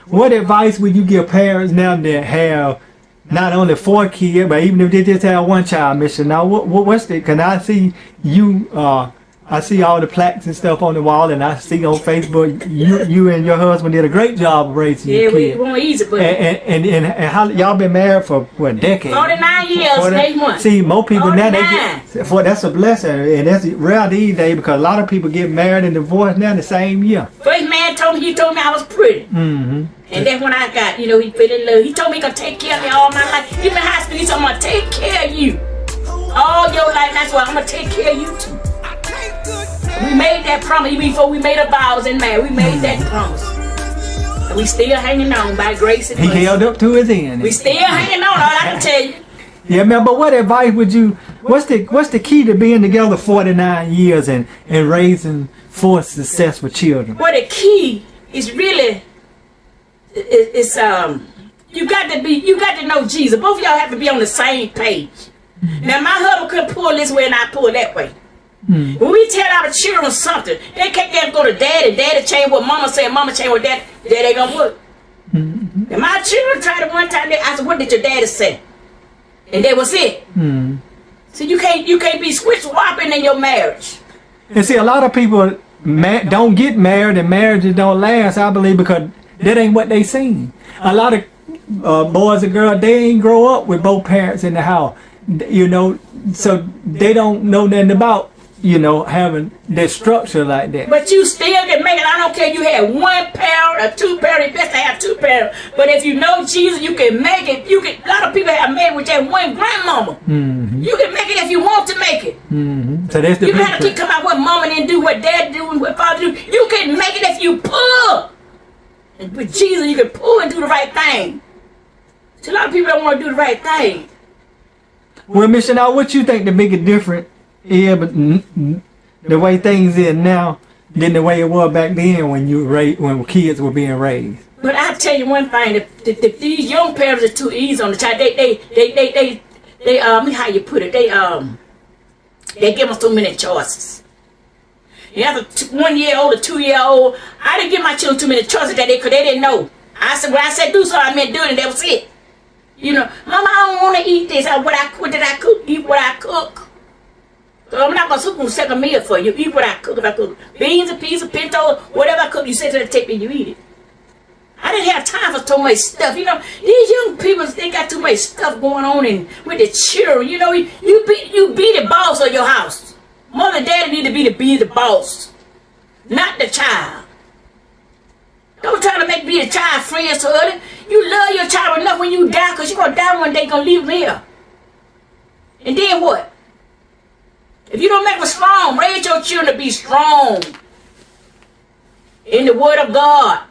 what advice would you give parents now that have not only 4 kids, but even if they just have 1 child, Mission? Now, what's the? Can I see you? I see all the plaques and stuff on the wall, and I see on Facebook you and your husband did a great job of raising your kids. Yeah, we won't easy, but and how y'all been married for what, decades? 49 years, next month. See, most people now that's a blessing, and that's rare these days because a lot of people get married and divorced now the same year. First man told me I was pretty. Mm-hmm. And then when I got, he fell in love. He told me he gonna take care of me all my life. Even in high school, he told me I'm gonna take care of you all your life. That's why I'm gonna take care of you too. We made that promise even before we made our vows and married. We made that promise. And we still hanging on by grace and mercy. He held up to his end. We still hanging on, all I can tell you. Yeah, man, but what advice would you, what's the key to being together 49 years and raising 4 successful children? Well, the key is really, you got to know Jesus. Both of y'all have to be on the same page. Now, my husband couldn't pull this way and I pull that way. When we tell our children something, they can't go to daddy. Daddy change what mama said, mama change what daddy ain't gonna work. And my children tried it one time. I said, "What did your daddy say?" And that was it. So you can't be switch swapping in your marriage. And see, a lot of people don't get married, and marriages don't last. I believe because that ain't what they seen. A lot of boys and girls, they ain't grow up with both parents in the house. So they don't know nothing about having that structure like that. But you still can make it. I don't care if you have 1 parent or 2 parents. It's best to have 2 parents. But if you know Jesus, you can make it. A lot of people have made it with just 1 grandmama. You can make it if you want to make it. So that's the. You don't have to keep coming out what mama didn't do, what dad do, and what father do. You can make it if you pull. And with Jesus, you can pull and do the right thing. So a lot of people don't want to do the right thing. Well, Mission, now what you think the biggest difference is, but the way things is now than the way it was back then when kids were being raised? But I tell you one thing: if these young parents are too easy on the child, they how you put it? They give us too many choices. You have a 1-year-old, a 2-year-old. I didn't give my children too many choices that because they didn't know. I said when I said do so, I meant do it, and that was it. Mama, I don't want to eat this. What did I cook? Eat what I cook. So I'm not going to cook a second meal for you. Eat what I cook. If I cook beans, a piece of pinto, whatever I cook, you say to the table, you eat it. I didn't have time for so much stuff. These young people, they got too much stuff going on with the children. You be the boss of your house. Mother and daddy need to be the boss, not the child. Don't try to be the child friends to others. You love your child enough when you die, because you're going to die one day, you're going to leave them here. And then what? If you don't make them strong, raise your children to be strong in the Word of God.